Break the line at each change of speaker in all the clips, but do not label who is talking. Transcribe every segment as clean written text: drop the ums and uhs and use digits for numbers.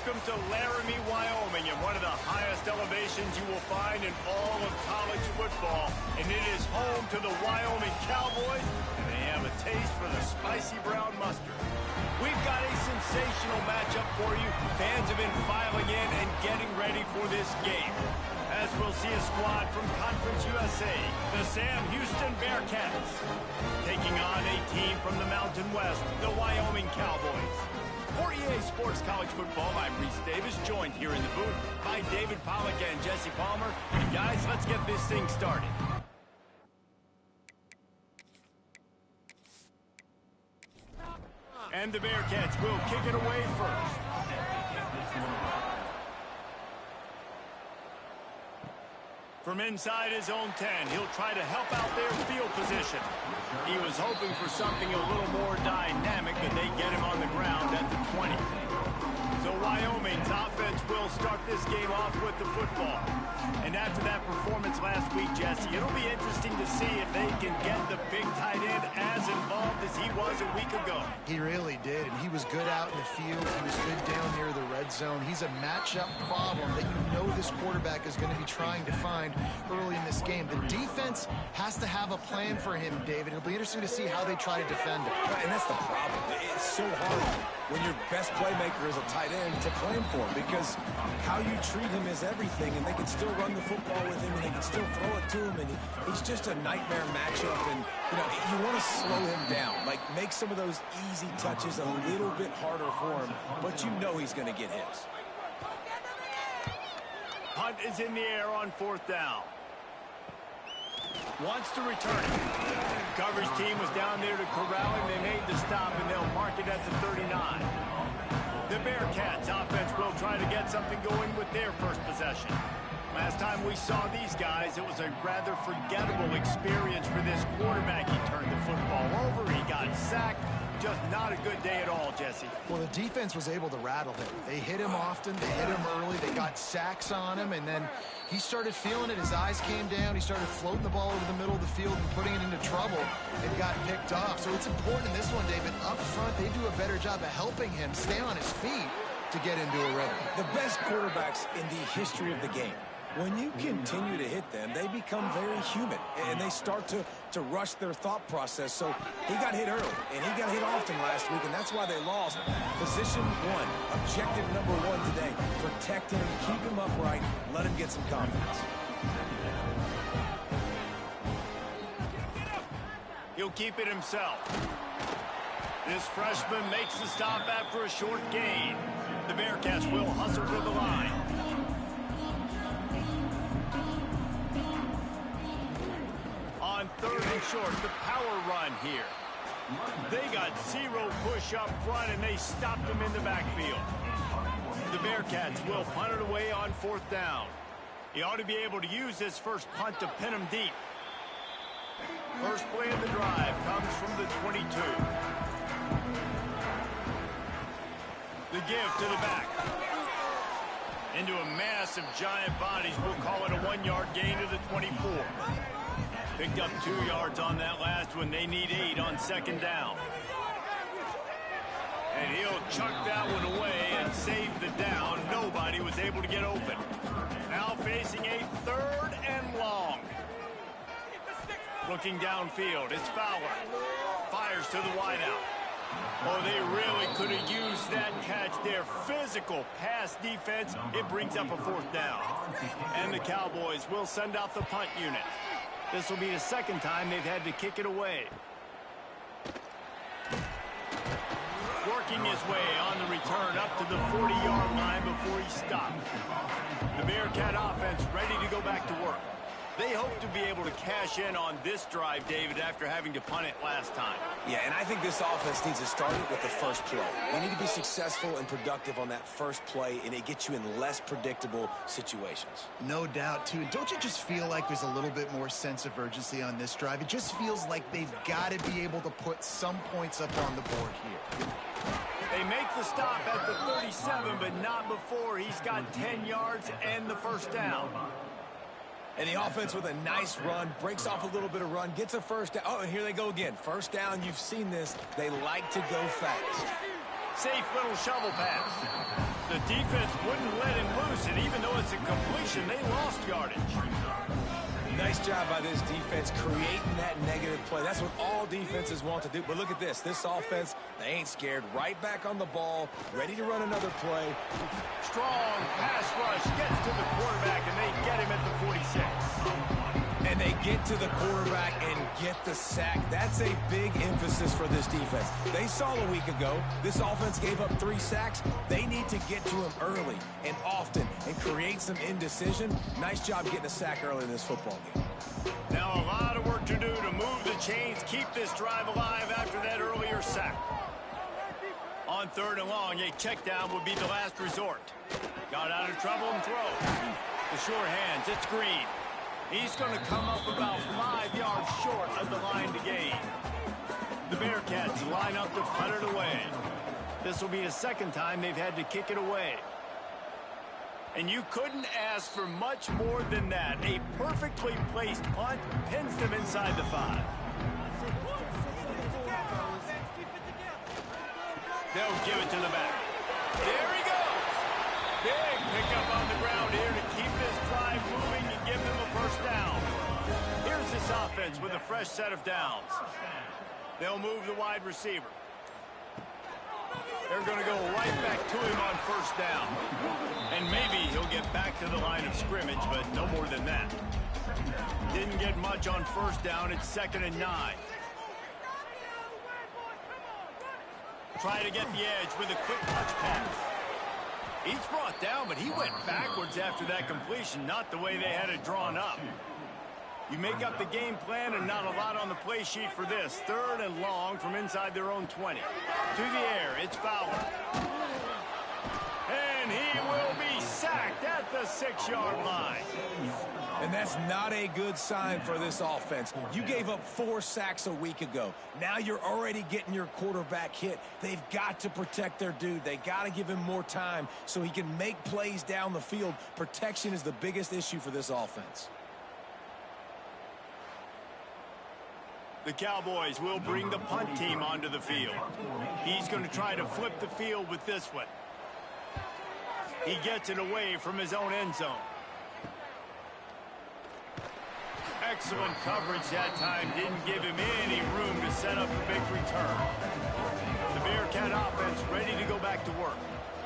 Welcome to Laramie, Wyoming, and one of the highest elevations you will find in all of college football. And it is home to the Wyoming Cowboys, and they have a taste for the spicy brown mustard. We've got a sensational matchup for you. Fans have been filing in and getting ready for this game. As we'll see a squad from Conference USA, the Sam Houston Bearcats, taking on a team from the Mountain West, the Wyoming Cowboys. For EA Sports College Football, I'm Reese Davis, joined here in the booth by David Pollack and Jesse Palmer. And guys, let's get this thing started. And the Bearcats will kick it away first. From inside his own 10, he'll try to help out their field position. He was hoping for something a little more dynamic, but they get him on the ground at the 20. So Wyoming's offense will start this game off with the football. And after that performance last week, Jesse, it'll be interesting to see if they can get the big tight end as involved as he was a week ago.
He really did, and he was good out in the field. He was good down near the red zone. He's a matchup problem that you know this quarterback is going to be trying to find early in this game. The defense has to have a plan for him, David. It'll be interesting to see how they try to defend him.
And that's the problem. It's so hard when your best playmaker is a tight end to plan for him, because how you treat him is everything, and they can still run the football with him, and they can still throw it to him, and he's just a nightmare matchup. And you want to slow him down, like make some of those easy touches a little bit harder for him, but you know he's going to get his.
Hunt is in the air on 4th down. Wants to return it. Coverage team was down there to corral him. They made the stop, and they'll mark it at the 39. The Bearcats offense will try to get something going with their first possession. Last time we saw these guys, it was a rather forgettable experience for this quarterback. He turned the football over. He got sacked. Just not a good day at all, Jesse.
Well, the defense was able to rattle him. They hit him often. They hit him early. They got sacks on him, and then he started feeling it. His eyes came down. He started floating the ball over the middle of the field and putting it into trouble and got picked off. So it's important in this one, David. Up front, they do a better job of helping him stay on his feet to get into a rhythm.
The best quarterbacks in the history of the game, when you continue to hit them, they become very human, and they start to rush their thought process. So he got hit early, and he got hit often last week, and that's why they lost. Position 1, objective number 1 today. Protect him, keep him upright, let him get some confidence.
He'll keep it himself. This freshman makes the stop after a short gain. The Bearcats will hustle to the line. On 3rd and short, the power run here. They got 0 push up front, and they stopped them in the backfield. The Bearcats will punt it away on 4th down. He ought to be able to use this first punt to pin him deep. First play of the drive comes from the 22. The give to the back. Into a mass of giant bodies. We'll call it a 1-yard gain to the 24. Picked up 2 yards on that last one. They need 8 on 2nd down. And he'll chuck that one away and save the down. Nobody was able to get open. Now facing a 3rd and long. Looking downfield, it's Fowler. Fires to the wideout. Oh, they really could have used that catch there. Physical pass defense. It brings up a 4th down. And the Cowboys will send out the punt unit. This will be the 2nd time they've had to kick it away. Working his way on the return up to the 40-yard line before he stopped. The Bearcat offense ready to go back to work. They hope to be able to cash in on this drive, David, after having to punt it last time.
Yeah, and I think this offense needs to start it with the first play. You need to be successful and productive on that first play, and it gets you in less predictable situations.
No doubt, too. And don't you just feel like there's a little bit more sense of urgency on this drive? It just feels like they've got to be able to put some points up on the board here.
They make the stop at the 37, but not before he's got 10 yards and the first down.
And the offense with a nice run, breaks off a little bit of run, gets a first down. Oh, and here they go again. First down, you've seen this. They like to go fast.
Safe little shovel pass. The defense wouldn't let him loose, and even though it's a completion, they lost yardage.
Nice job by this defense creating that negative play. That's what all defenses want to do. But look at this. This offense, they ain't scared. Right back on the ball, ready to run another play.
Strong pass rush gets to the quarterback, and they get him at the 46.
And they get to the quarterback and get the sack. That's a big emphasis for this defense. They saw a week ago, this offense gave up 3 sacks. They need to get to him early and often and create some indecision. Nice job getting a sack early in this football game.
Now a lot of work to do to move the chains, keep this drive alive after that earlier sack. On 3rd and long, a check down would be the last resort. Got out of trouble and throws. The sure hands, it's Green. He's going to come up about 5 yards short of the line to gain. The Bearcats line up to punt it away. This will be the 2nd time they've had to kick it away. And you couldn't ask for much more than that. A perfectly placed punt pins them inside the 5. They'll give it to the back. There he goes. Big pickup on the ground here to keep this drive moving and give them a 1st down. Here's this offense with a fresh set of downs. They'll move the wide receiver. They're going to go right back to him on 1st down. And maybe he'll get back to the line of scrimmage, but no more than that. Didn't get much on 1st down. It's 2nd and 9. Try to get the edge with a quick touch pass. He's brought down, but he went backwards after that completion, not the way they had it drawn up. You make up the game plan and not a lot on the play sheet for this. 3rd and long from inside their own 20. To the air, it's Fowler. And he will be sacked at the 6-yard line.
And that's not a good sign for this offense. You gave up 4 sacks a week ago. Now you're already getting your quarterback hit. They've got to protect their dude. They got to give him more time so he can make plays down the field. Protection is the biggest issue for this offense.
The Cowboys will bring the punt team onto the field. He's going to try to flip the field with this one. He gets it away from his own end zone. Excellent coverage that time. Didn't give him any room to set up a big return. The Bearcat offense ready to go back to work.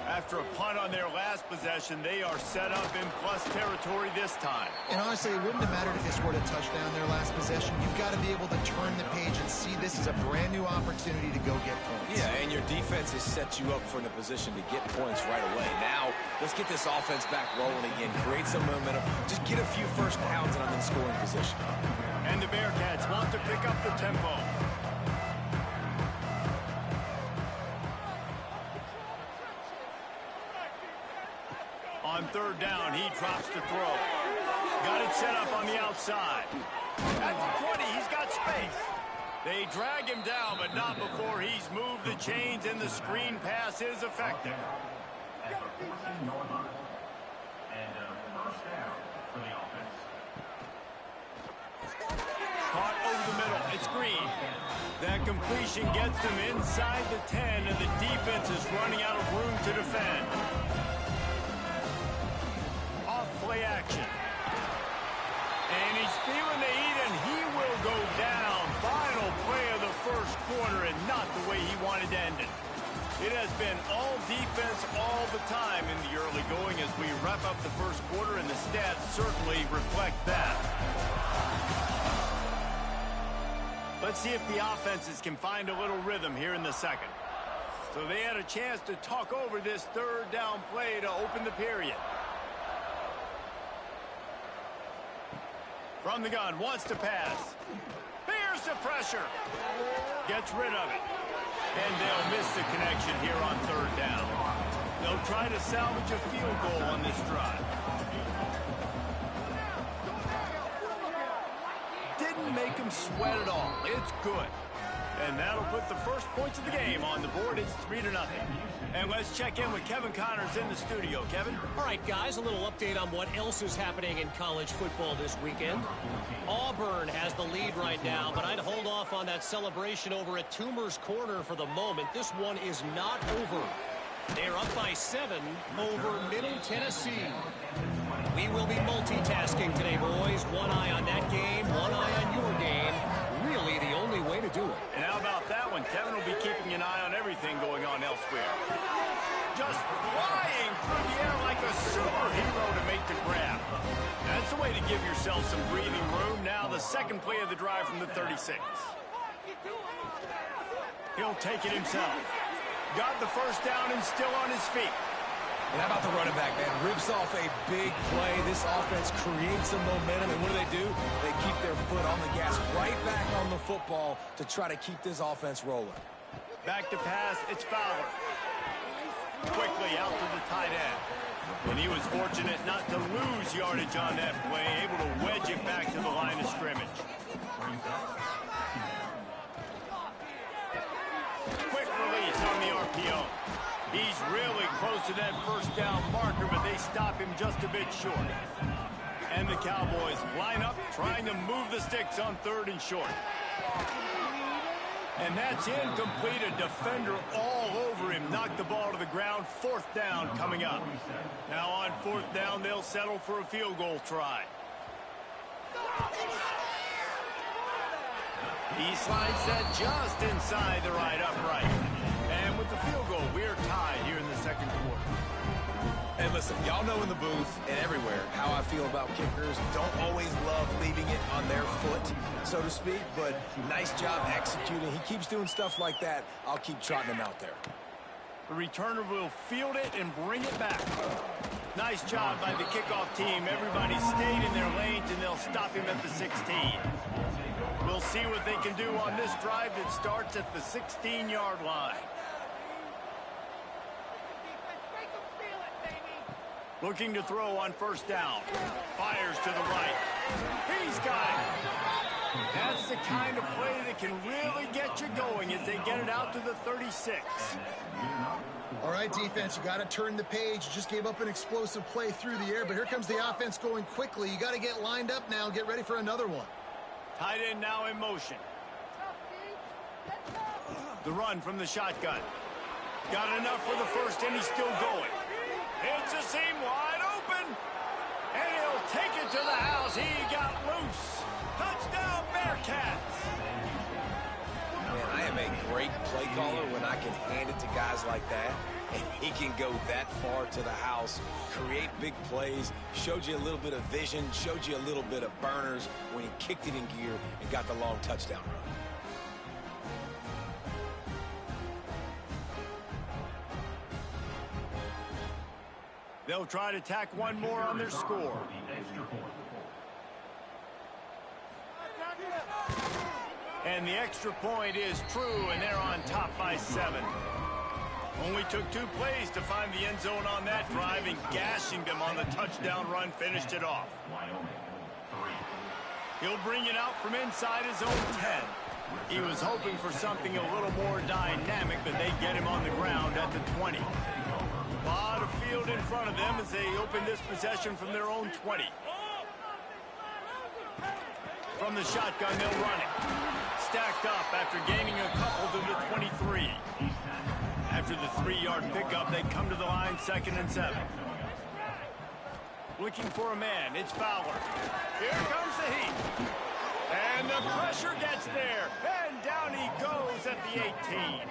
After a punt on their last possession, they are set up in plus territory this time.
And honestly, it wouldn't have mattered if they scored a touchdown their last possession. You've got to be able to turn the page and see this as a brand new opportunity to go get points.
Yeah, and your defense has set you up for a position to get points right away. Now, let's get this offense back rolling again. Create some momentum. Just get a few 1st downs and I'm in scoring position.
And the Bearcats want to pick up the tempo. On 3rd down, he drops to throw. Got it set up on the outside. At the 20, he's got space. They drag him down, but not before he's moved the chains, and the screen pass is effective. Caught over the middle. It's Green. That completion gets them inside the 10, and the defense is running out of room to defend. Play action. And he's feeling the heat, and he will go down. Final play of the 1st quarter, and not the way he wanted to end it. It has been all defense all the time in the early going as we wrap up the 1st quarter, and the stats certainly reflect that. Let's see if the offenses can find a little rhythm here in the 2nd. So they had a chance to talk over this 3rd down play to open the period. From the gun, wants to pass. Bears the pressure. Gets rid of it. And they'll miss the connection here on 3rd down. They'll try to salvage a field goal on this drive. Didn't make him sweat at all. It's good. And that'll put the first points of the game on the board. It's 3-0. And let's check in with Kevin Connors in the studio. Kevin?
All right, guys, a little update on what else is happening in college football this weekend. Auburn has the lead right now, but I'd hold off on that celebration over at Toomer's Corner for the moment. This one is not over. They're up by 7 over Middle Tennessee. We will be multitasking today, boys. One eye on that game, one eye on your game. Really the only way to do it.
And how about that one? Kevin will be keeping an eye on everything going on elsewhere. Just flying through the air like a superhero to make the grab. That's the way to give yourself some breathing room. Now the second play of the drive from the 36. He'll take it himself. Got the first down and still on his feet.
And how about the running back, man? Rips off a big play. This offense creates some momentum, and what do? They keep their foot on the gas, right back on the football to try to keep this offense rolling.
Back to pass, it's Fowler. Quickly out to the tight end. And he was fortunate not to lose yardage on that play, able to wedge it back to the line of scrimmage. Quick release on the RPO. He's really close to that first down marker, but they stop him just a bit short. And the Cowboys line up, trying to move the sticks on 3rd and short. And that's incomplete. A defender all over him. Knocked the ball to the ground. 4th down coming up. Now on 4th down, they'll settle for a field goal try. He slides that just inside the right upright. And with the field goal, we're tied here in the second quarter.
And listen, y'all know in the booth and everywhere how I feel about kickers. Don't always love leaving it on their foot, so to speak, but nice job executing. He keeps doing stuff like that. I'll keep trotting him out there.
The returner will field it and bring it back. Nice job by the kickoff team. Everybody stayed in their lanes, and they'll stop him at the 16. We'll see what they can do on this drive that starts at the 16-yard line. Looking to throw on 1st down. Fires to the right. He's got it. That's the kind of play that can really get you going as they get it out to the 36.
All right, defense, you got to turn the page. You just gave up an explosive play through the air, but here comes the offense going quickly. You got to get lined up now and get ready for another one.
Tight end now in motion. The run from the shotgun. Got enough for the first, and he's still going. It's a seam wide open, and he'll take it to the house. He got loose. Touchdown, Bearcats.
Man, I am a great play caller when I can hand it to guys like that, and he can go that far to the house, create big plays, showed you a little bit of vision, showed you a little bit of burners when he kicked it in gear and got the long touchdown run.
They'll try to tack one more on their score. And the extra point is true, and they're on top by 7. Only took 2 plays to find the end zone on that drive, and gashing them on the touchdown run finished it off. He'll bring it out from inside his own 10. He was hoping for something a little more dynamic, but they get him on the ground at the 20. A lot of field in front of them as they open this possession from their own 20. From the shotgun, they'll run it. Stacked up after gaining a couple to the 23. After the 3-yard pickup, they come to the line 2nd and 7. Looking for a man, it's Fowler. Here comes the heat. And the pressure gets there. And down he goes at the 18.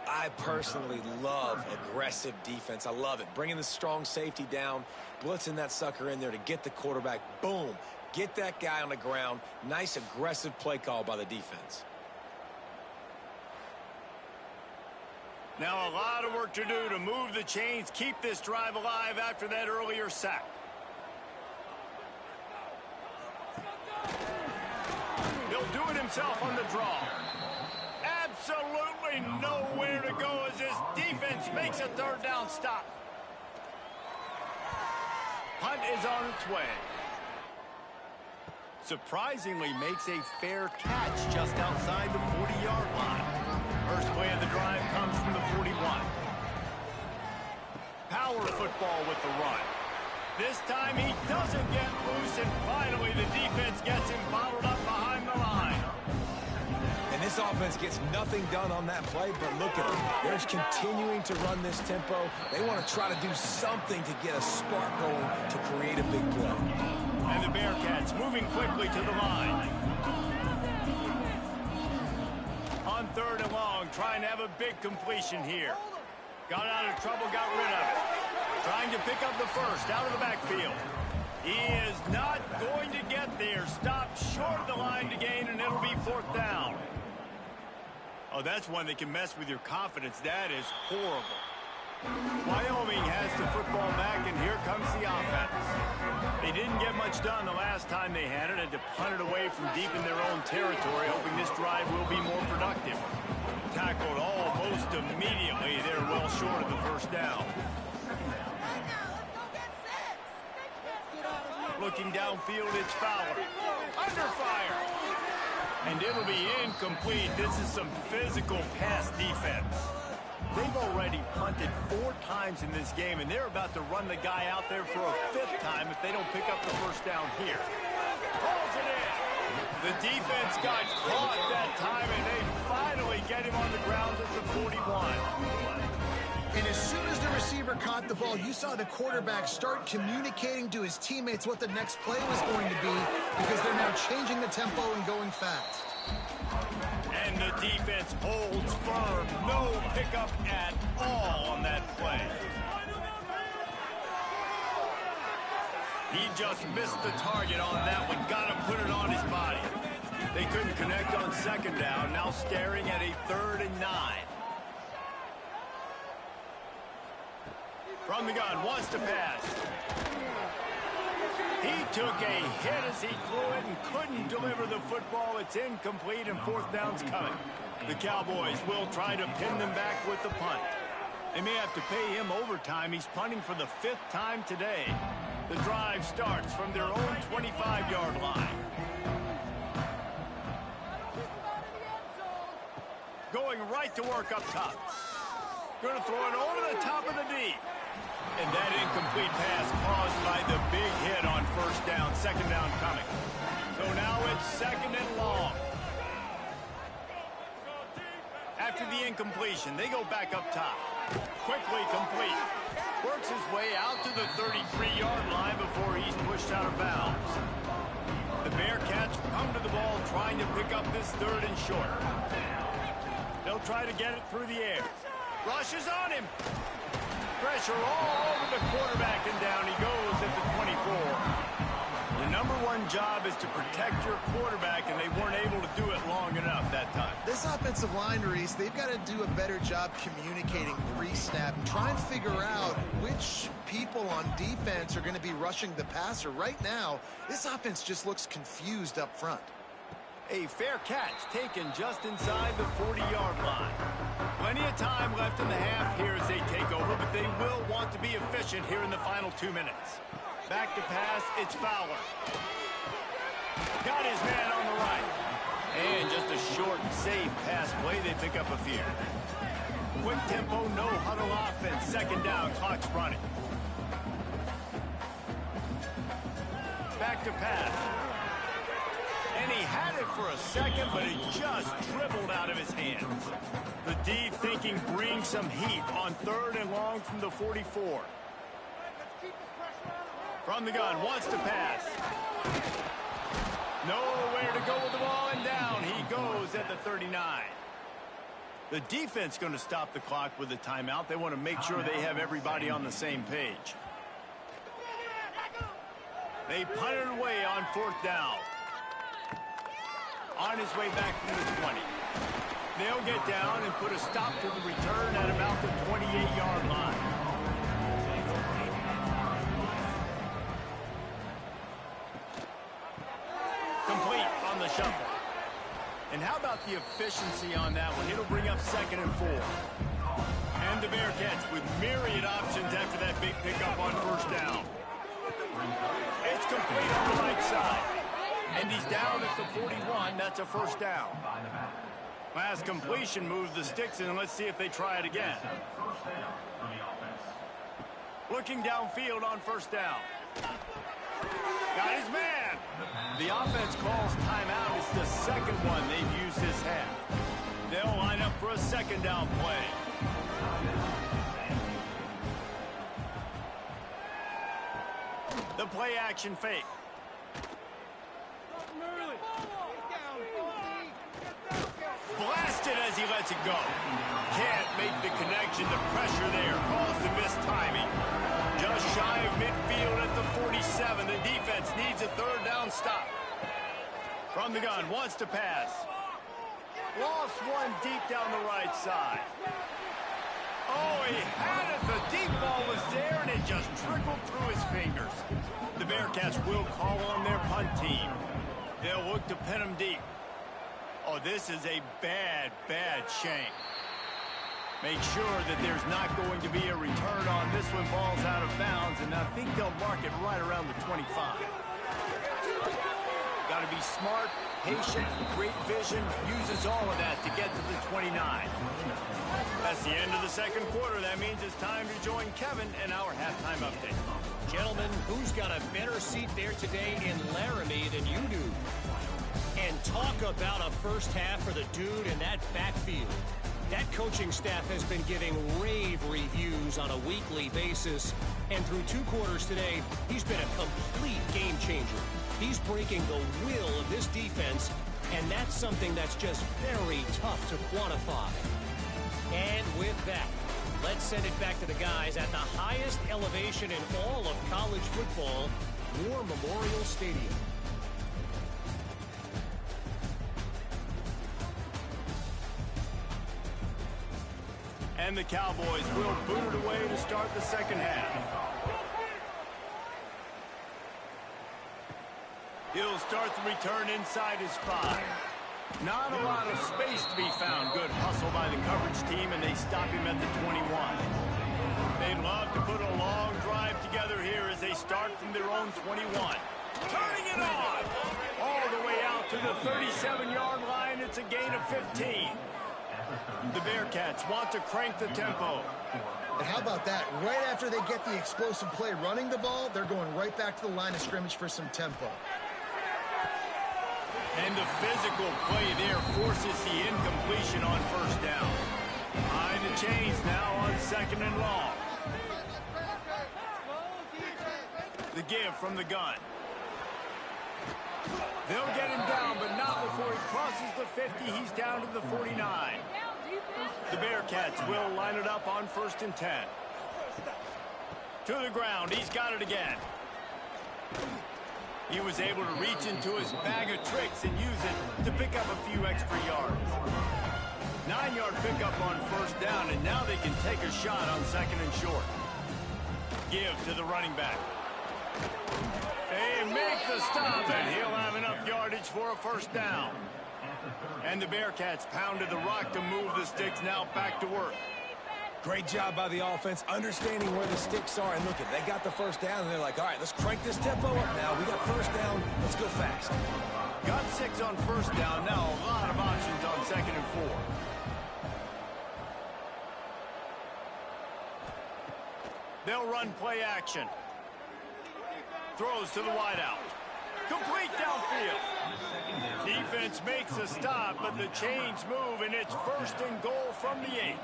I personally love aggressive defense. I love it. Bringing the strong safety down, blitzing that sucker in there to get the quarterback. Boom. Get that guy on the ground. Nice aggressive play call by the defense.
Now a lot of work to do to move the chains, keep this drive alive after that earlier sack. He'll do it himself on the draw. Absolutely nowhere to go as this defense makes a 3rd down stop. Punt is on its way. Surprisingly makes a fair catch just outside the 40-yard line. First play of the drive comes from the 41. Power football with the run. This time he doesn't get loose, and finally the defense gets him bottled up behind the line.
And this offense gets nothing done on that play, but look at them. They're continuing to run this tempo. They want to try to do something to get a spark going to create a big play.
And the Bearcats moving quickly to the line. On 3rd and long, trying to have a big completion here. Got out of trouble, got rid of it. Trying to pick up the first out of the backfield. He is not going to get there. Stopped short of the line to gain, and it'll be 4th down. Oh, that's one that can mess with your confidence. That is horrible. Wyoming has the football back, and here comes the offense. They didn't get much done the last time they had it. Had to punt it away from deep in their own territory, hoping this drive will be more productive. Tackled almost immediately. They're well short of the 1st down. Looking downfield, it's Fowler. Under fire. And it'll be incomplete. This is some physical pass defense. They've already punted 4 times in this game, and they're about to run the guy out there for a 5th time if they don't pick up the 1st down here. Pulls it in. The defense got caught that time, and they finally get him on the ground at the 41.
And as soon as the receiver caught the ball, you saw the quarterback start communicating to his teammates what the next play was going to be, because they're now changing the tempo and going fast.
And the defense holds firm. No pickup at all on that play. He just missed the target on that one. Got to put it on his body. They couldn't connect on 2nd down. Now staring at a 3rd and 9. From the gun, wants to pass. He took a hit as he threw it and couldn't deliver the football. It's incomplete, and 4th down's coming. The Cowboys will try to pin them back with the punt. They may have to pay him overtime. He's punting for the 5th time today. The drive starts from their own 25-yard line. Going right to work up top. Going to throw it over the top of the D. And that incomplete pass caused by the big hit on 1st down. 2nd down coming. So now it's 2nd and long. After the incompletion, they go back up top. Quickly complete. Works his way out to the 33-yard line before he's pushed out of bounds. The Bearcats come to the ball trying to pick up this 3rd and short. They'll try to get it through the air. Rushes on him. Pressure all over the quarterback, and down he goes at the 24. The #1 job is to protect your quarterback, and they weren't able to do it long enough that time.
This offensive line, Reese, they've got to do a better job communicating pre-snap and try and figure out which people on defense are going to be rushing the passer. Right now, this offense just looks confused up front.
A fair catch taken just inside the 40-yard line. Plenty of time left in the half here as they take over, but they will want to be efficient here in the final 2 minutes. Back to pass, it's Fowler. Got his man on the right. And just a short, safe pass play, they pick up a few. Quick tempo, no huddle offense. 2nd down, clock's running. Back to pass. And he had it for a second, but it just dribbled out of his hands. The D thinking bring some heat on 3rd and long from the 44. From the gun, wants to pass. Nowhere to go with the ball, and down he goes at the 39. The defense going to stop the clock with a timeout. They want to make sure they have everybody on the same page. They punt it away on 4th down. On his way back from the 20. They'll get down and put a stop to the return at about the 28-yard line. Complete on the shuffle. And how about the efficiency on that one? It'll bring up 2nd and 4. And the Bearcats with myriad options after that big pickup on 1st down. It's complete on the right side. And he's down at the 41. That's a 1st down. Last completion moves the sticks in, and let's see if they try it again. Looking downfield on 1st down. Got his man. The offense calls timeout. It's the 2nd one they've used this half. They'll line up for a second down play. The play action fake. Blasted as he lets it go. Can't make the connection. The pressure there caused the missed timing. Just shy of midfield at the 47. The defense needs a third down stop. From the gun, wants to pass. Lost one deep down the right side. Oh, he had it. The deep ball was there, and it just trickled through his fingers. The Bearcats will call on their punt team. They'll look to pin him deep. Oh, this is a bad, bad shank. Make sure that there's not going to be a return on this one. Ball's out of bounds, and I think they'll mark it right around the 25. Got to be smart, patient, great vision, uses all of that to get to the 29. That's the end of the second quarter. That means it's time to join Kevin in our halftime update.
Gentlemen, who's got a better seat there today in Laramie than you do? And talk about a first half for the dude in that backfield. That coaching staff has been giving rave reviews on a weekly basis. And through 2 quarters today, he's been a complete game changer. He's breaking the will of this defense, and that's something that's just very tough to quantify. And with that, let's send it back to the guys at the highest elevation in all of college football, War Memorial Stadium.
And the Cowboys will boot it away to start the second half. He'll start the return inside his 5. Not a lot of space to be found. Good hustle by the coverage team, and they stop him at the 21. They'd love to put a long drive together here as they start from their own 21. Turning it on! All the way out to the 37-yard line. It's a gain of 15. The Bearcats want to crank the tempo.
And how about that? Right after they get the explosive play running the ball, they're going right back to the line of scrimmage for some tempo.
And the physical play there forces the incompletion on first down. Behind the chains now on second and long. The give from the gun. They'll get him down, but not before he crosses the 50. He's down to the 49. The Bearcats will line it up on 1st and 10. To the ground. He's got it again. He was able to reach into his bag of tricks and use it to pick up a few extra yards. 9-yard pickup on first down, and now they can take a shot on second and short. Give to the running back. They make the stop, and he'll have enough yardage for a first down. And the Bearcats pounded the rock to move the sticks. Now back to work.
Great job by the offense, understanding where the sticks are. And look, they got the first down, and they're like, all right, let's crank this tempo up now. We got first down. Let's go fast.
Got 6 on first down. Now a lot of options on second and 4. They'll run play action. Throws to the wideout. Complete downfield. Defense makes a stop, but the chains move, and it's 1st and goal from the 8.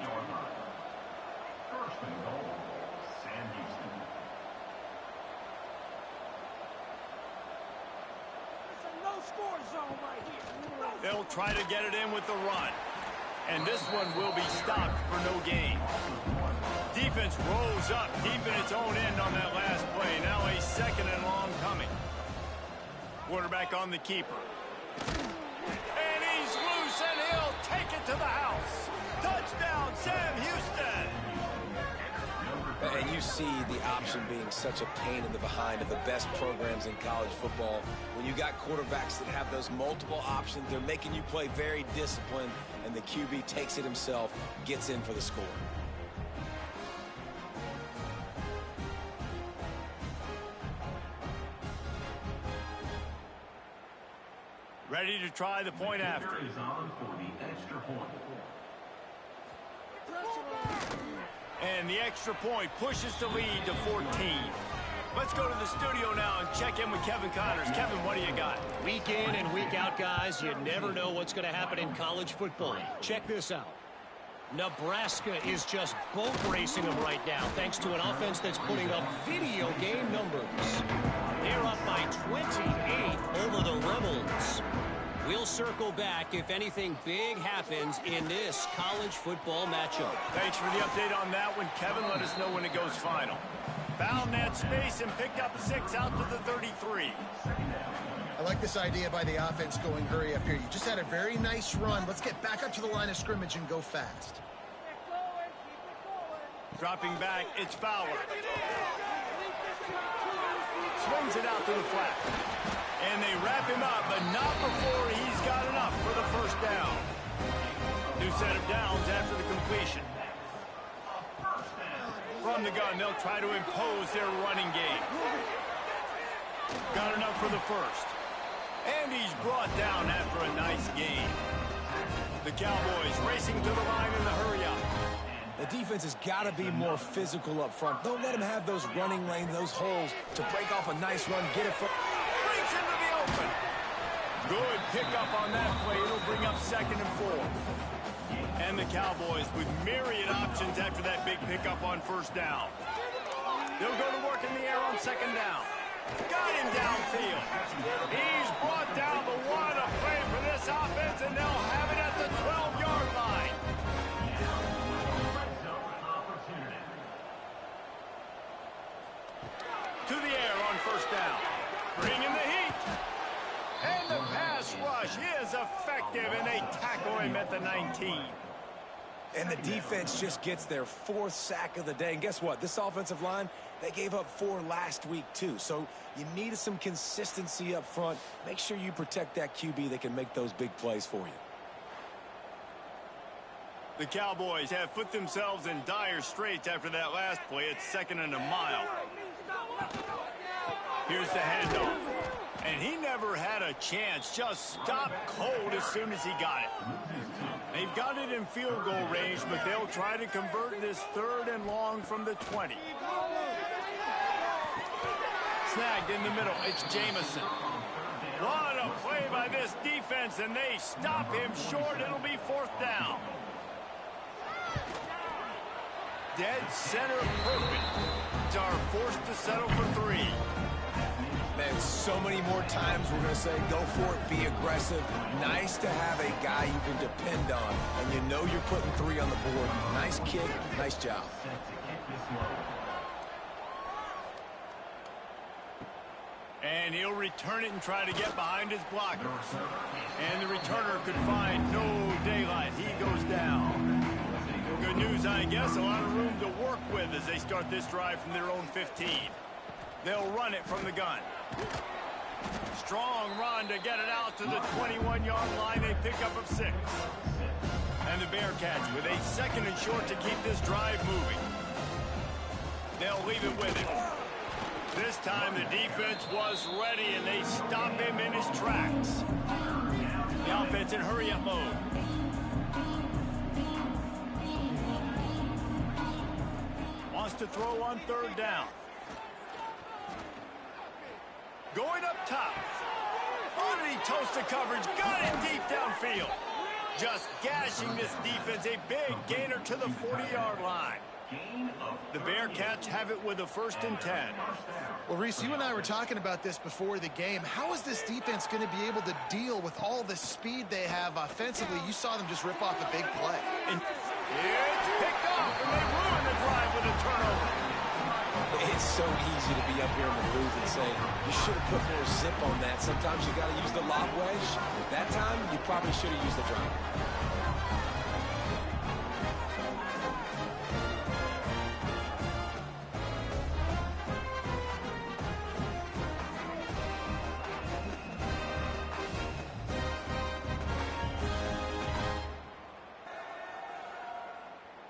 They'll try to get it in with the run. And this one will be stopped for no gain. Defense rolls up deep in its own end on that last play. Now a second and long coming. Quarterback on the keeper. And he's loose, and he'll take it to the house. Touchdown, Sam Houston.
And you see the option being such a pain in the behind of the best programs in college football. When you got quarterbacks that have those multiple options, they're making you play very disciplined, and the QB takes it himself, gets in for the score.
Ready to try the point after. And the extra point pushes the lead to 14. Let's go to the studio now and check in with Kevin Connors. Kevin, what do you got?
Week in and week out, guys, you never know what's going to happen in college football. Check this out. Nebraska is just boat racing them right now, thanks to an offense that's putting up video game numbers. They're up by 28 over the Rebels. We'll circle back if anything big happens in this college football matchup.
Thanks for the update on that one, Kevin. Let us know when it goes final. Found that space and picked up 6 out to the 33.
I like this idea by the offense going hurry up here. You just had a very nice run. Let's get back up to the line of scrimmage and go fast.
Dropping back, it's Fowler. Swings it out to the flat. And they wrap him up, but not before he's got enough for the first down. New set of downs after the completion. From the gun, they'll try to impose their running game. Got enough for the first. And he's brought down after a nice gain. The Cowboys racing to the line in the hurry-up.
The defense has got to be more physical up front. Don't let them have those running lanes, those holes to break off a nice run, get it for...
Breaks into the open. Good pickup on that play. It'll bring up 2nd and 4. And the Cowboys with myriad options after that big pickup on first down. They'll go to work in the air on 2nd down. Got him downfield. He's brought down, but what a play for this offense, and they'll have it at the 12-yard line. To the air on first down. Bringing the heat. And the pass rush is effective, and they tackle him at the 19.
And the defense just gets their 4th sack of the day. And guess what? This offensive line, they gave up 4 last week, too. So you need some consistency up front. Make sure you protect that QB that can make those big plays for you.
The Cowboys have put themselves in dire straits after that last play. It's 2nd and a mile. Here's the handoff. And he never had a chance. Just stopped cold as soon as he got it. They've got it in field goal range, but they'll try to convert this 3rd and long from the 20. Snagged in the middle. It's Jamison. What a play by this defense, and they stop him short. It'll be 4th down. Dead center perfect. Are forced to settle for 3.
Man, so many more times we're going to say, go for it, be aggressive. Nice to have a guy you can depend on, and you know you're putting 3 on the board. Nice kick, nice job.
And he'll return it and try to get behind his blockers. And the returner could find no daylight. He goes down. Good news, I guess. A lot of room to work with as they start this drive from their own 15. They'll run it from the gun. Strong run to get it out to the 21-yard line. They pick up of 6. And the Bearcats with a 2nd and short to keep this drive moving. They'll leave it with him. This time the defense was ready, and they stop him in his tracks. The offense in hurry-up mode. Wants to throw on 3rd down. Going up top. Oh, did he toast the coverage? Got it deep downfield. Just gashing this defense. A big gainer to the 40-yard line. The Bearcats have it with a 1st and 10.
Well, Reese, you and I were talking about this before the game. How is this defense going to be able to deal with all the speed they have offensively? You saw them just rip off a big play.
And it's picked off, and they ruin the drive with a turnover.
It's so easy to be up here in the booth and say, you should have put more zip on that. Sometimes you got to use the lob wedge. That time, you probably should have used the drive.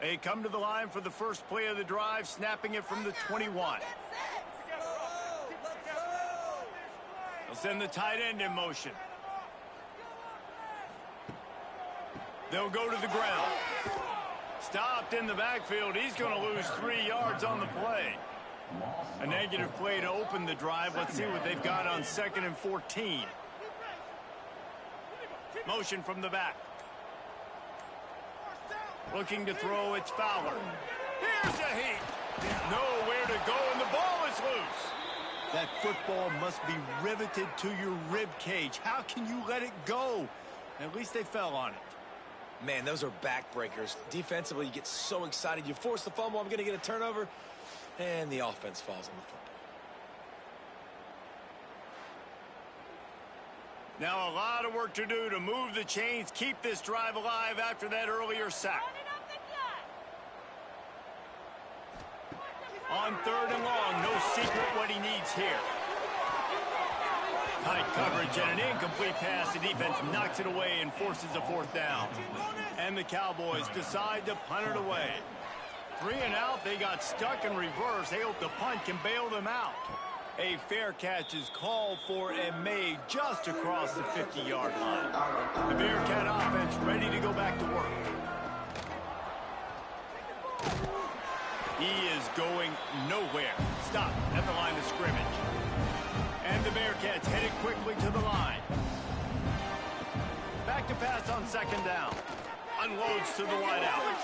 They come to the line for the first play of the drive, snapping it from the 21. They'll send the tight end in motion. They'll go to the ground. Stopped in the backfield. He's going to lose 3 yards on the play. A negative play to open the drive. Let's see what they've got on 2nd and 14. Motion from the back. Looking to throw, it's Fowler. Here's a heat. Nowhere to go, and the ball is loose. That football must be riveted to your rib cage. How can you let it go? At least they fell on it.
Man, those are backbreakers. Defensively, you get so excited. You force the fumble, I'm going to get a turnover, and the offense falls on the football.
Now a lot of work to do to move the chains, keep this drive alive after that earlier sack. On 3rd and long, no secret what he needs here. Tight coverage and an incomplete pass. The defense knocks it away and forces a 4th down. And the Cowboys decide to punt it away. 3 and out, they got stuck in reverse. They hope the punt can bail them out. A fair catch is called for and made just across the 50-yard line. The Bearcat offense ready to go back to work. He is going nowhere. Stop at the line of scrimmage. And the Bearcats headed quickly to the line. Back to pass on 2nd down. Unloads to the wideout.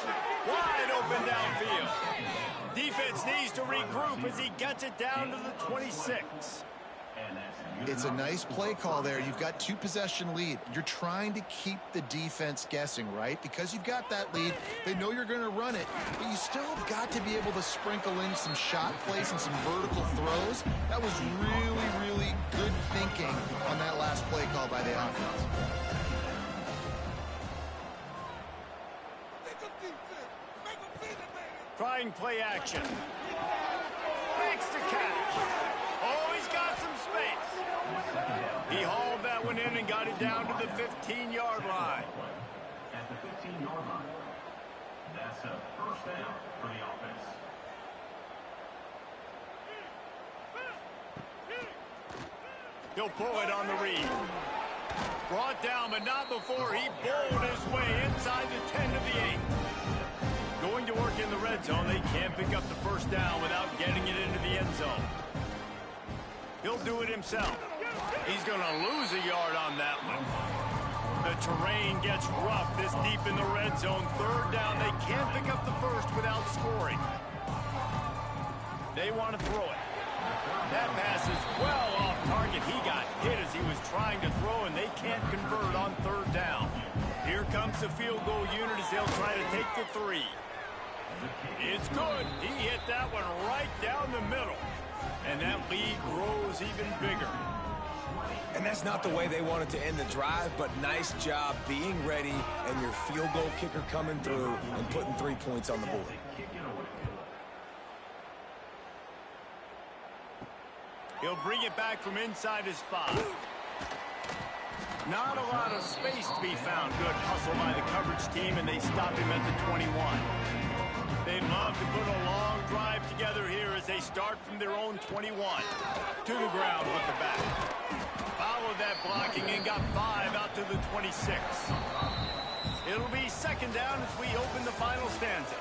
Wide open downfield. Defense needs to regroup as he gets it down to the 26.
It's a nice play call there. You've got 2-possession lead. You're trying to keep the defense guessing, right? Because you've got that lead, they know you're going to run it, but you still have got to be able to sprinkle in some shot plays and some vertical throws. That was really, really good thinking on that last play call by the offense.
Trying play action. Makes the catch. Oh, he's got some space. He hauled that one in and got it down to the 15-yard line.
At the 15-yard line. That's a 1st down for the offense.
He'll pull it on the read. Brought down, but not before he bowled his way inside the 10 to the 8. Going to work in the red zone. They can't pick up the 1st down without getting it into the end zone. He'll do it himself. He's going to lose a yard on that one. The terrain gets rough this deep in the red zone. 3rd down. They can't pick up the 1st without scoring. They want to throw it. That pass is well off target. He got hit as he was trying to throw, and they can't convert on 3rd down. Here comes the field goal unit as they'll try to take the 3. It's good. He hit that one right down the middle. And that lead grows even bigger.
And that's not the way they wanted to end the drive, but nice job being ready and your field goal kicker coming through and putting 3 points on the board.
He'll bring it back from inside his 5. Not a lot of space to be found. Good hustle by the coverage team, and they stop him at the 21. They'd love to put a long drive together here as they start from their own 21. To the ground with the back. Followed that blocking and got 5 out to the 26. It'll be 2nd down as we open the final stanza.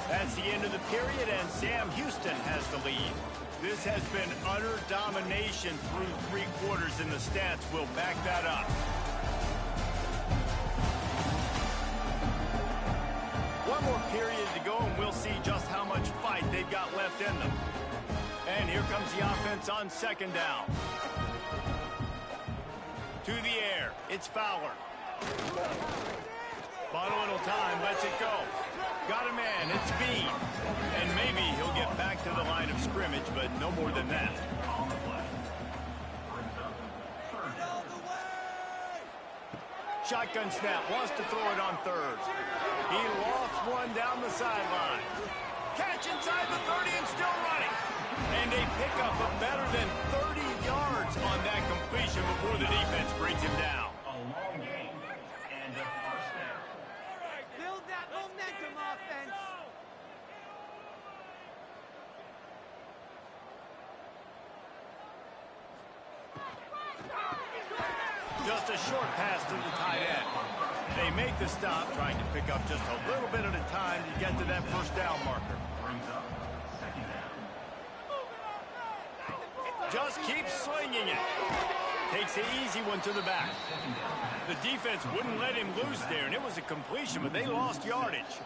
That's the end of the period, and Sam Houston has the lead. This has been utter domination through 3 quarters, and the stats will back that up. One more period to go, and we'll see just how much fight they've got left in them. And here comes the offense on 2nd down. To the air, it's Fowler. Bought a little time, lets it go. Got a man, it's Bean. And maybe he'll get back to the line of scrimmage, but no more than that. Shotgun snap, wants to throw it on 3rd. He lofts one down the sideline. Catch inside the 30 and still running. And they pick up a better than 30 yards on that completion before the defense brings him down.
A long game and a 1st down.
Build that momentum, offense.
Just a short pass to the tight end. They make the stop, trying to pick up just a little bit at a time to get to that 1st down marker.
Brings up 2nd down.
Just keeps slinging it. Takes the easy one to the back. The defense wouldn't let him loose there, and it was a completion, but they lost yardage.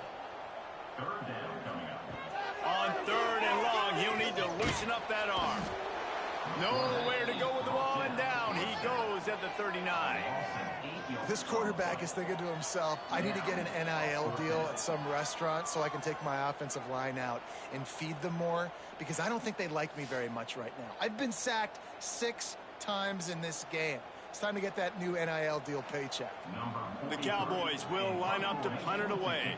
Third down coming up.
On 3rd and long, he'll need to loosen up that arm. Nowhere to go with the ball, and down he goes at the 39.
This quarterback is thinking to himself, I need to get an NIL deal at some restaurant so I can take my offensive line out and feed them more, because I don't think they like me very much right now. I've been sacked 6 times in this game. It's time to get that new NIL deal paycheck.
The Cowboys will line up to punt it away.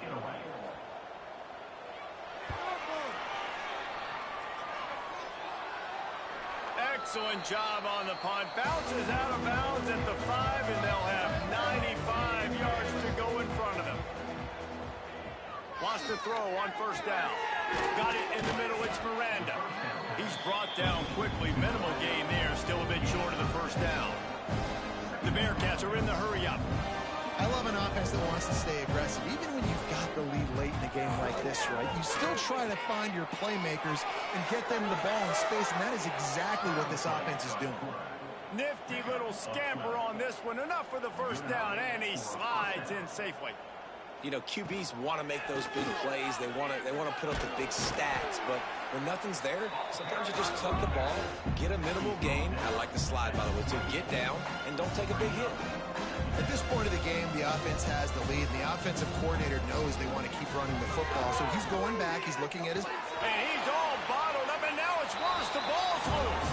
Excellent job on the punt. Bounces out of bounds at the 5, and they'll have 95 yards to go in front of them. Wants to throw on 1st down. Got it in the middle. It's Miranda. He's brought down quickly. Minimal gain there. Still a bit short of the 1st down. The Bearcats are in the hurry-up.
I love an offense that wants to stay aggressive. Even when you've got the lead late in a game like this, right, you still try to find your playmakers and get them the ball in space, and that is exactly what this offense is doing.
Nifty little scamper on this one. Enough for the 1st down, and he slides in safely.
You know, QBs want to make those big plays. They want to put up the big stats, but when nothing's there, sometimes you just tuck the ball, get a minimal gain. I like the slide, by the way, to get down and don't take a big hit.
At this point of the game, the offense has the lead, and the offensive coordinator knows they want to keep running the football. So he's going back. He's looking at his...
And he's all bottled up, and now it's worse. The ball's loose.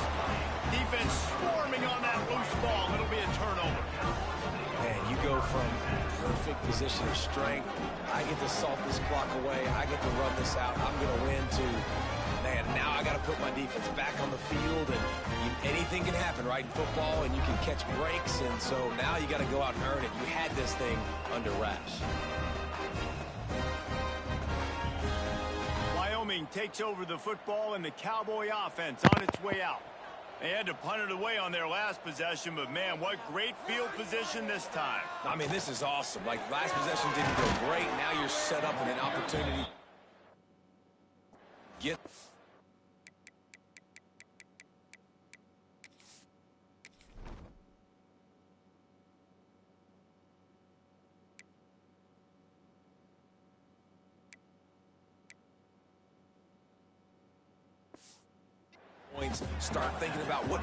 Defense swarming on that loose ball. It'll be a turnover.
Man, you go from perfect position of strength. I get to salt this clock away. I get to run this out. I'm going to win to... Man, now I got to put my defense back on the field, and anything can happen, right, in football, and you can catch breaks, and so now you got to go out and earn it. You had this thing under wraps.
Wyoming takes over the football, and the Cowboy offense on its way out. They had to punt it away on their last possession, but, man, what great field position this time.
I mean, this is awesome. Like, last possession didn't go great. Now you're set up with an opportunity. Get... points, start thinking about what...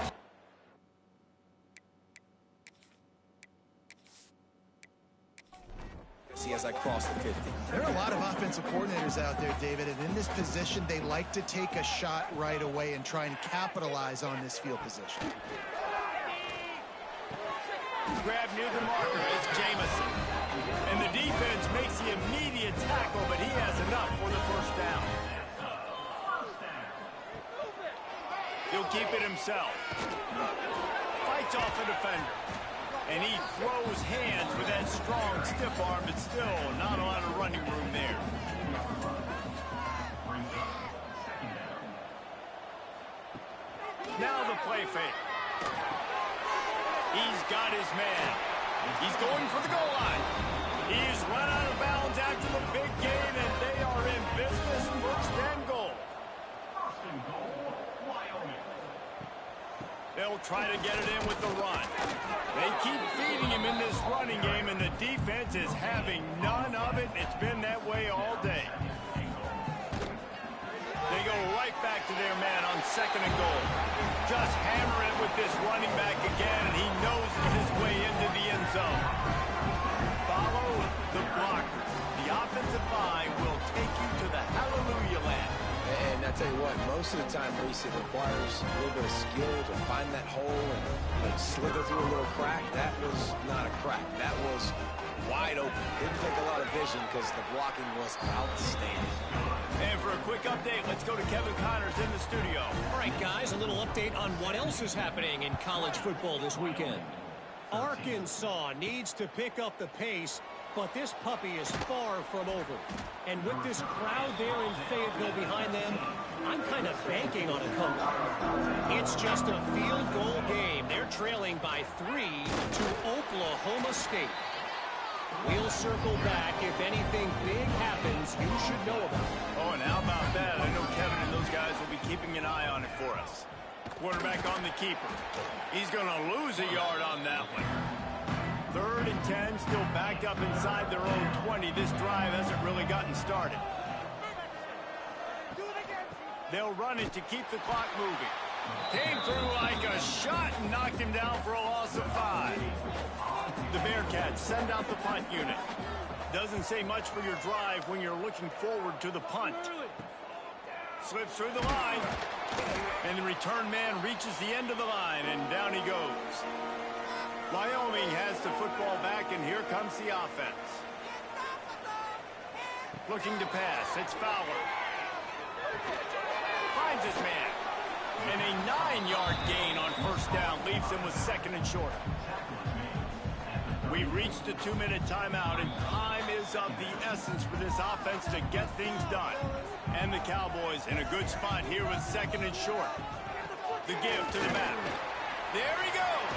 See as I cross the 50.
There are a lot of offensive coordinators out there, David, and in this position, they like to take a shot right away and try and capitalize on this field position.
Grab near the marker. It's Jamison. And the defense makes the immediate tackle, but he has enough for the 1st down. He'll keep it himself. Fights off the defender. And he throws hands with that strong, stiff arm, but still not a lot of running room there. Now the play fake. He's got his man. He's going for the goal line. He's run out of bounds after the big gain, and they are in business. 1st and goal. They'll try to get it in with the run. They keep feeding him in this running game, and the defense is having none of it. It's been that way all day. They go right back to their man on 2nd and goal. Just hammer it with this running back again, and he noses his way into the end zone. Follow the blockers. The offensive line will take you to the hallelujah land.
And I tell you what, most of the time, Reese, it requires a little bit of skill to find that hole and like slither through a little crack. That was not a crack. That was wide open. Didn't take a lot of vision because the blocking was outstanding.
And for a quick update, let's go to Kevin Connors in the studio.
All right, guys, a little update on what else is happening in college football this weekend. Arkansas needs to pick up the pace, but this puppy is far from over. And with this crowd there in Fayetteville behind them, I'm kind of banking on a comeback. It's just a field goal game. They're trailing by 3 to Oklahoma State. We'll circle back. If anything big happens, you should know about it.
Oh, and how about that? I know Kevin and those guys will be keeping an eye on it for us. Quarterback on the keeper. He's going to lose a yard on that one. 3rd and 10, still backed up inside their own 20. This drive hasn't really gotten started. They'll run it to keep the clock moving. Came through like a shot and knocked him down for a loss of 5. The Bearcats send out the punt unit. Doesn't say much for your drive when you're looking forward to the punt. Slips through the line. And the return man reaches the end of the line, and down he goes. Wyoming has the football back, and here comes the offense. Looking to pass. It's Fowler. Finds his man. And a 9-yard gain on 1st down leaves him with 2nd and short. We've reached the 2-minute timeout, and time is of the essence for this offense to get things done. And the Cowboys in a good spot here with 2nd and short. The give to the back. There he goes.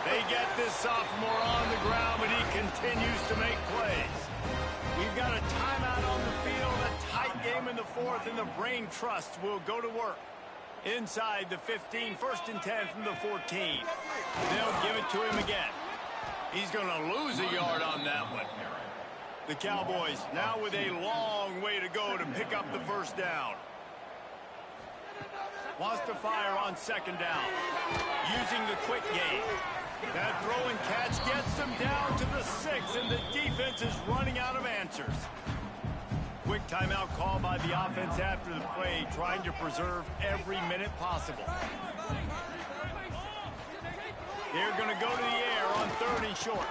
They get this sophomore on the ground, but he continues to make plays. We've got a timeout on the field, a tight game in the 4th, and the Brain Trust will go to work. Inside the 15, 1st and 10 from the 14. They'll give it to him again. He's going to lose a yard on that one. The Cowboys now with a long way to go to pick up the 1st down. Wants to fire on 2nd down. Using the quick game. That throw and catch gets them down to the 6, and the defense is running out of answers. Quick timeout call by the offense after the play, trying to preserve every minute possible. They're going to go to the air on 3rd and short.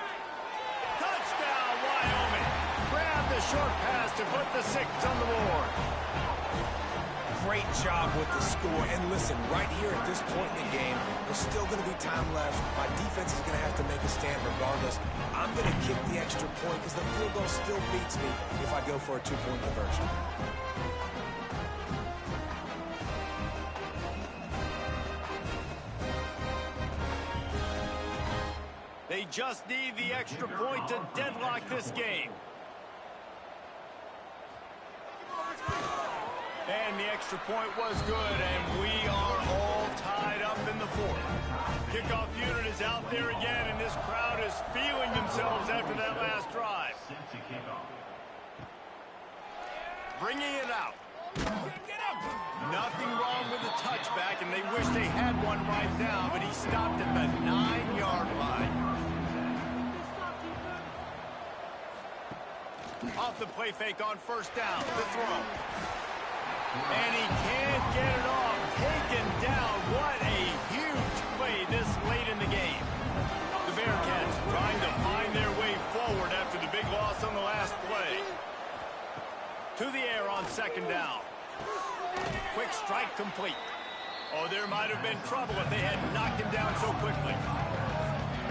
Touchdown, Wyoming. Grab the short pass to put the 6 on the board.
Great job with the score. And listen, right here at this point in the game, there's still going to be time left. My defense is going to have to make a stand regardless. I'm going to kick the extra point because the field goal still beats me if I go for a 2-point conversion.
They just need the extra point to deadlock this game. And the extra point was good, and we are all tied up in the 4th. Kickoff unit is out there again, and this crowd is feeling themselves after that last drive. Bringing it out. Nothing wrong with the touchback, and they wish they had one right now, but he stopped at the 9-yard line. Off the play fake on 1st down. The throw. And he can't get it off. Taken down. What a huge play this late in the game. The Bearcats trying to find their way forward after the big loss on the last play. To the air on 2nd down. Quick strike complete. Oh, there might have been trouble if they had knocked him down so quickly.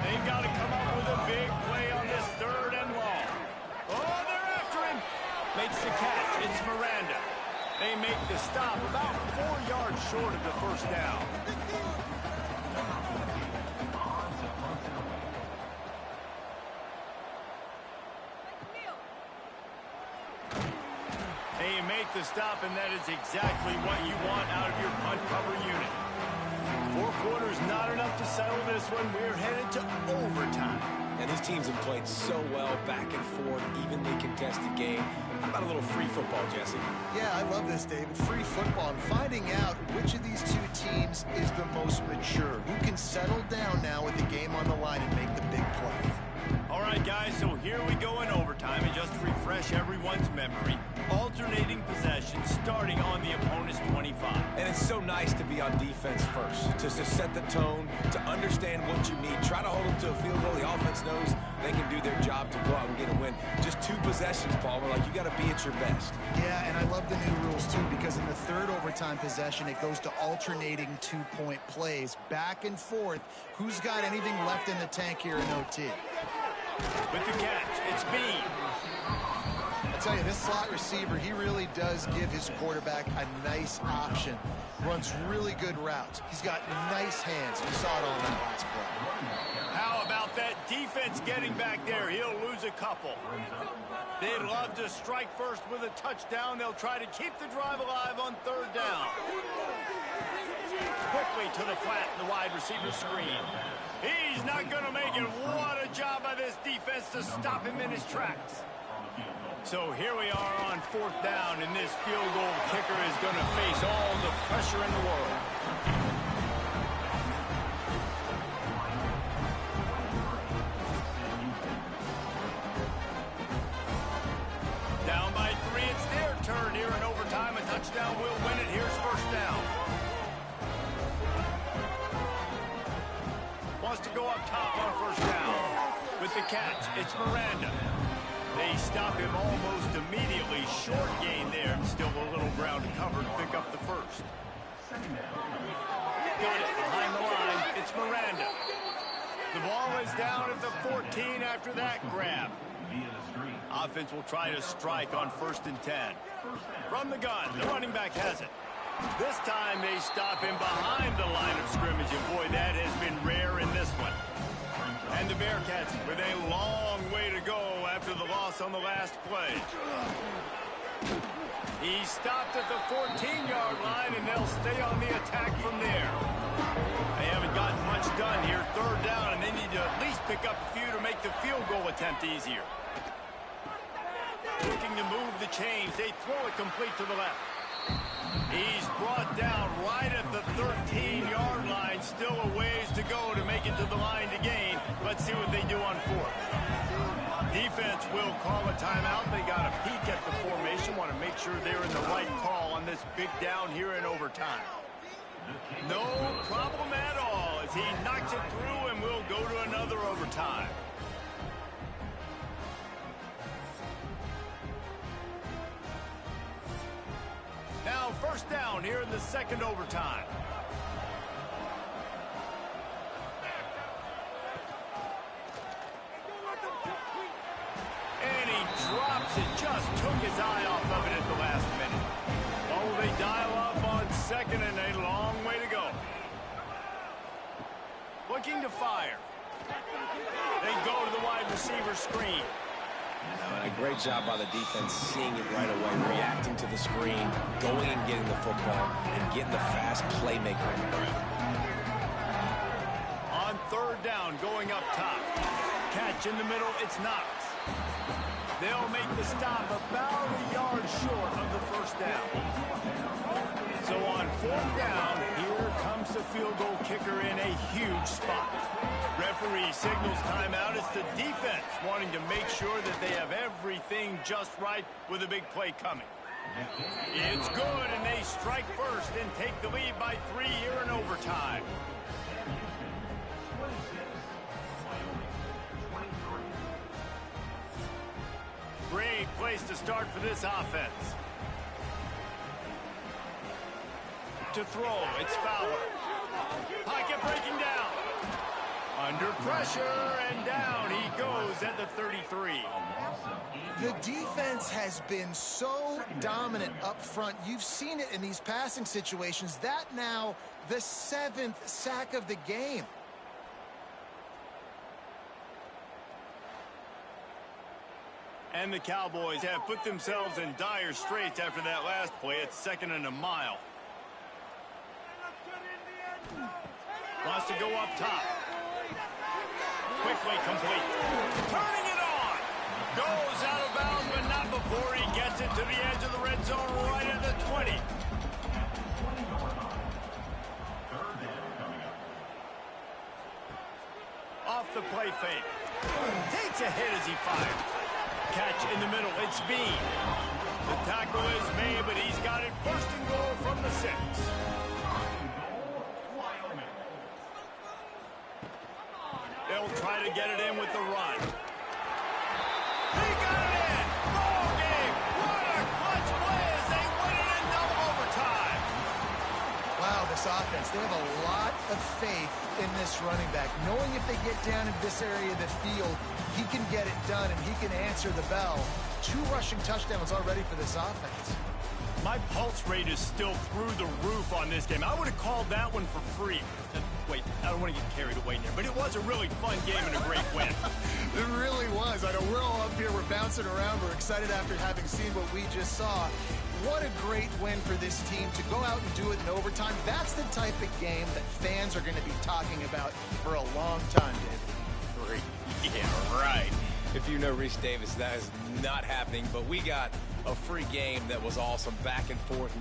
They've got to come up with a big play on this 3rd and long. Oh, they're after him. Makes the catch. It's Miranda. They make the stop about 4 yards short of the 1st down. They make the stop, and that is exactly what you want out of your punt cover unit. 4 quarters not enough to settle this one. We're headed to overtime.
And these teams have played so well, back and forth, evenly contested game. How about a little free football, Jesse?
Yeah, I love this, David. Free football. And finding out which of these 2 teams is the most mature. Who can settle down now with the game on the line and make the big play.
All right, guys, so here we go in overtime. And just to refresh everyone's memory, alternating possession starting on the opponent's 25.
And it's so nice to be on defense first, to set the tone, to understand what you need. Try to hold them to a field goal. The offense knows they can do their job to go out and get a win. Just 2 possessions, Paul. We're like, you got to be at your best.
Yeah, and I love the new rules, too, because in the 3rd overtime possession, it goes to alternating 2-point plays. Back and forth. Who's got anything left in the tank here in OT?
With the catch, it's Bean.
tell you, this slot receiver, he really does give his quarterback a nice option. Runs really good routes. He's got nice hands. You saw it on that last play.
How about that defense getting back there? He'll lose a couple. They'd love to strike first with a touchdown. They'll try to keep the drive alive on third down. Quickly to the flat in the wide receiver screen. He's not going to make it. What a job by this defense to stop him in his tracks. So here we are on fourth down, and this field goal kicker is going to face all the pressure in the world. Down by 3, it's their turn here in overtime. A touchdown will win it. Here's first down. Wants to go up top on first down. With the catch, it's Miranda. They stop him almost immediately. Short gain there. Still a little ground to cover to pick up the first. Got it behind the line. It's Miranda. The ball is down at the 14 after that grab. Offense will try to strike on 1st and 10. From the gun, the running back has it. This time they stop him behind the line of scrimmage, and boy, that has been rare in this one. And the Bearcats with a long way to go after the loss on the last play. He stopped at the 14-yard line, and they'll stay on the attack from there. They haven't gotten much done here. Third down, and they need to at least pick up a few to make the field goal attempt easier. Looking to move the chains. They throw it complete to the left. He's brought down right at the 13-yard line. Still a ways to go to make it to the line to gain. Let's see what they do on 4th. Defense will call a timeout. They got a peek at the formation. Want to make sure they're in the right call on this big down here in overtime. No problem at all as he knocks it through, and we'll go to another overtime. Now first down here in the second overtime. And he drops it. Just took his eye off of it at the last minute. Oh, they dial up on 2nd and a long way to go. Looking to fire. They go to the wide receiver screen.
And a great job by the defense seeing it right away, reacting to the screen, going and getting the football, and getting the fast playmaker on the ground.
On third down, going up top. Catch in the middle, it's Knox. They'll make the stop about a yard short of the first down. So on fourth down, here comes the field goal kicker in a huge spot. Referee signals timeout. It's the defense wanting to make sure that they have everything just right with a big play coming. It's good, and they strike first and take the lead by 3 here in overtime. Great place to start for this offense. To throw, it's Fowler. Pocket breaking down. Under pressure, and down he goes at the 33.
The defense has been so dominant up front. You've seen it in these passing situations. That now the 7th sack of the game.
And the Cowboys have put themselves in dire straits after that last play. It's 2nd and a mile. Wants to go up top. Quickly complete. Turning it on. Goes out of bounds, but not before he gets it to the edge of the red zone right at the 20. Off the play fake. Takes a hit as he fires. Catch in the middle. It's Bean. The tackle is made, but he's got it 1st and goal from the 6. They'll try to get it in with the run. He got it in! Ball game! What a clutch play as they win it in double overtime!
Wow, this offense, they have a lot of faith in this running back. Knowing if they get down into this area of the field, he can get it done, and he can answer the bell. 2 rushing touchdowns already for this offense.
My pulse rate is still through the roof on this game. I would have called that one for free. Wait, I don't want to get carried away here, but it was a really fun game and a great win.
It really was. I know we're all up here, we're bouncing around, we're excited after having seen what we just saw. What a great win for this team to go out and do it in overtime. That's the type of game that fans are going to be talking about for a long time, David.
Yeah, right. If you know Reese Davis, that is not happening, but we got a free game that was awesome, back and forth.